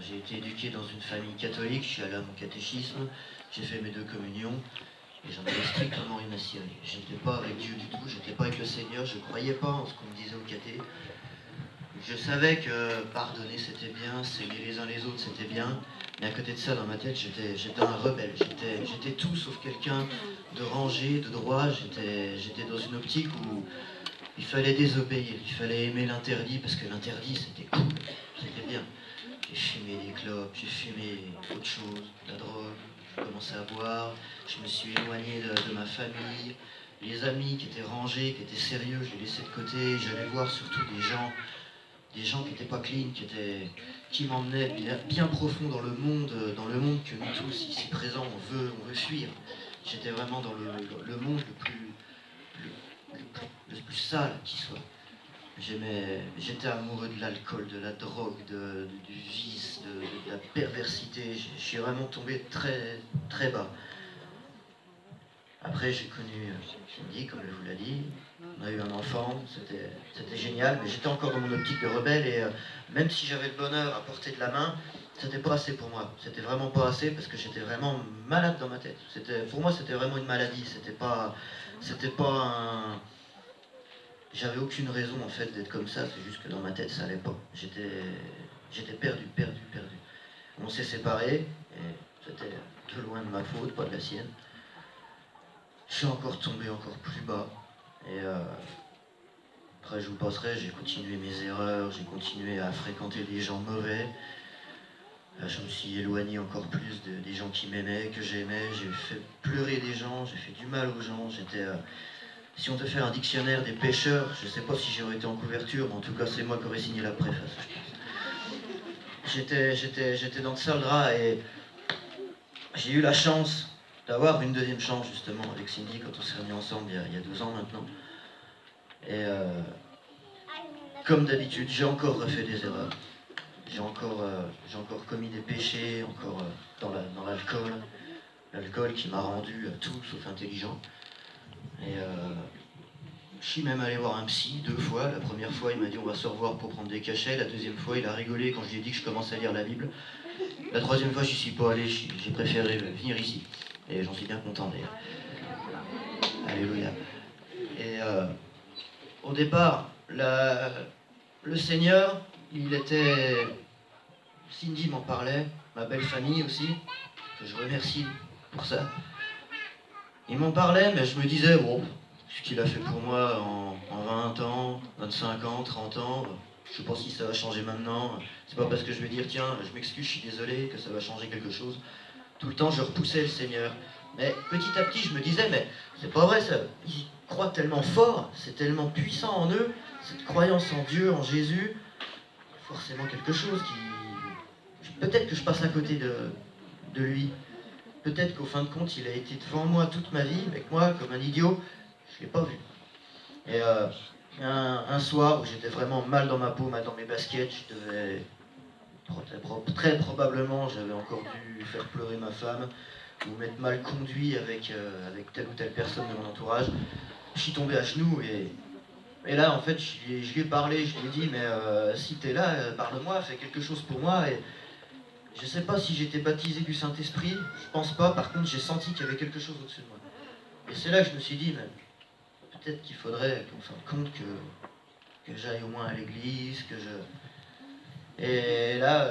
J'ai été éduqué dans une famille catholique, je suis allé à mon catéchisme, j'ai fait mes 2 communions, et j'en avais strictement rien à cirer. J'étais pas avec Dieu du tout, j'étais pas avec le Seigneur, je croyais pas en ce qu'on me disait au caté. Je savais que pardonner c'était bien, s'aimer les uns les autres c'était bien, mais à côté de ça, dans ma tête, j'étais un rebelle, j'étais tout sauf quelqu'un de rangé, de droit, j'étais dans une optique où il fallait désobéir, il fallait aimer l'interdit, parce que l'interdit c'était cool, c'était bien. J'ai fumé des clopes, j'ai fumé autre chose, de la drogue, j'ai commencé à boire, je me suis éloigné de ma famille, les amis qui étaient rangés, qui étaient sérieux, je les laissais de côté, j'allais voir surtout des gens qui n'étaient pas clean, qui m'emmenaient bien profond dans le monde que nous tous ici présents on veut fuir. J'étais vraiment dans le monde le plus sale qui soit. J'étais amoureux de l'alcool, de la drogue, du vice, de la perversité. Je suis vraiment tombé très, très bas. Après, j'ai connu Cindy, comme elle vous l'a dit. On a eu un enfant, c'était génial, mais j'étais encore dans mon optique de rebelle et même si j'avais le bonheur à portée de la main, c'était pas assez pour moi. C'était vraiment pas assez parce que j'étais vraiment malade dans ma tête. Pour moi, c'était vraiment une maladie. C'était pas un. J'avais aucune raison en fait d'être comme ça, c'est juste que dans ma tête ça allait pas. J'étais perdu. On s'est séparés, et c'était de loin de ma faute, pas de la sienne. Je suis encore tombé encore plus bas. Et après je vous passerai, j'ai continué mes erreurs, j'ai continué à fréquenter des gens mauvais. Je me suis éloigné encore plus des gens qui m'aimaient, que j'aimais. J'ai fait pleurer des gens, j'ai fait du mal aux gens. Si on devait faire un dictionnaire des pêcheurs, je ne sais pas si j'aurais été en couverture, mais en tout cas c'est moi qui aurais signé la préface, je pense. J'étais dans le sale drap et j'ai eu la chance d'avoir une deuxième chance justement avec Cindy quand on s'est remis ensemble il y a 2 ans maintenant. Et comme d'habitude, j'ai encore refait des erreurs. J'ai encore commis des péchés, encore dans l'alcool. L'alcool qui m'a rendu tout sauf intelligent. Et je suis même allé voir un psy 2 fois. La première fois, il m'a dit on va se revoir pour prendre des cachets. La deuxième fois, il a rigolé quand je lui ai dit que je commençais à lire la Bible. La troisième fois, j'y suis pas allé, j'ai préféré venir ici. Et j'en suis bien content d'ailleurs. Alléluia. Et au départ, le Seigneur, il était. Cindy m'en parlait, ma belle famille aussi, que je remercie pour ça. Il m'en parlait, mais je me disais, bon, ce qu'il a fait pour moi en 20 ans, 25 ans, 30 ans, je sais pas si ça va changer maintenant. C'est pas parce que je vais dire, tiens, je m'excuse, je suis désolé, que ça va changer quelque chose. Tout le temps, je repoussais le Seigneur. Mais petit à petit, je me disais, mais c'est pas vrai, ça. Ils croient tellement fort, c'est tellement puissant en eux, cette croyance en Dieu, en Jésus, forcément quelque chose qui. Peut-être que je passe à côté de lui. Peut-être qu'au fin de compte, il a été devant moi toute ma vie, mais que moi, comme un idiot, je ne l'ai pas vu. Et un soir où j'étais vraiment mal dans ma peau, mal dans mes baskets, je devais. Très probablement, j'avais encore dû faire pleurer ma femme ou m'être mal conduit avec telle ou telle personne de mon entourage. Je suis tombé à genoux et là, en fait, je lui ai parlé, je lui ai dit, mais si t'es là, parle-moi, fais quelque chose pour moi. Et je sais pas si j'étais baptisé du Saint-Esprit, je pense pas, par contre, j'ai senti qu'il y avait quelque chose au-dessus de moi. Et c'est là que je me suis dit, mais peut-être qu'il faudrait qu'on se rende compte que j'aille au moins à l'église, que je. Et là,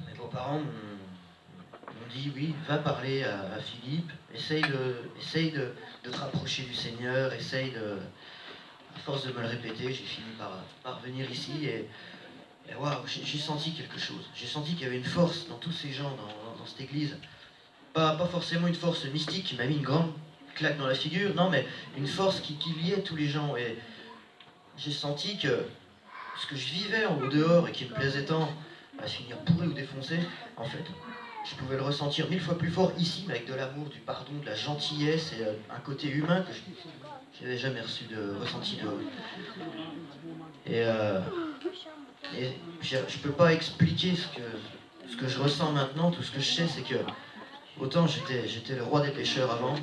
mes beaux-parents m'ont dit, oui, va parler à Philippe, essaye de te rapprocher du Seigneur, essaye de. À force de me le répéter, j'ai fini par venir ici et waouh, j'ai senti quelque chose. J'ai senti qu'il y avait une force dans tous ces gens, dans cette église. Pas forcément une force mystique qui m'a mis une grande claque dans la figure, non, mais une force qui liait tous les gens. Et j'ai senti que ce que je vivais au dehors et qui me plaisait tant, à se finir pourri ou défoncé, en fait, je pouvais le ressentir 1000 fois plus fort ici, mais avec de l'amour, du pardon, de la gentillesse et un côté humain que je n'avais jamais ressenti de. Et je peux pas expliquer ce que je ressens maintenant. Tout ce que je sais, c'est que autant j'étais le roi des pêcheurs avant,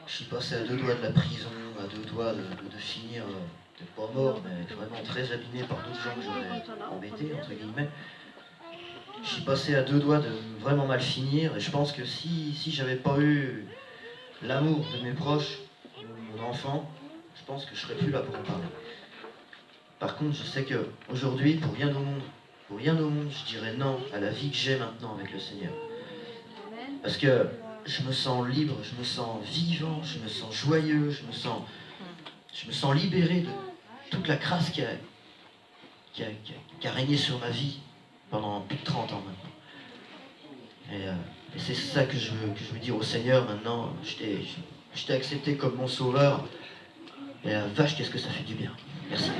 je suis passé à 2 doigts de la prison, à 2 doigts de finir peut-être pas mort, mais vraiment très abîmé par d'autres gens que j'aurais embêtés, entre guillemets. Je suis passé à deux doigts de vraiment mal finir, et je pense que si j'avais pas eu l'amour de mes proches, de mon enfant, je pense que je serais plus là pour en parler. Par contre, je sais que aujourd'hui, pour rien au monde, je dirais non à la vie que j'ai maintenant avec le Seigneur. Parce que je me sens libre, je me sens vivant, je me sens joyeux, je me sens libéré de toute la crasse qui a régné sur ma vie pendant plus de 30 ans maintenant. Et c'est ça que je veux dire au Seigneur maintenant. Je t'ai accepté comme mon sauveur. Et vache, qu'est-ce que ça fait du bien. Merci.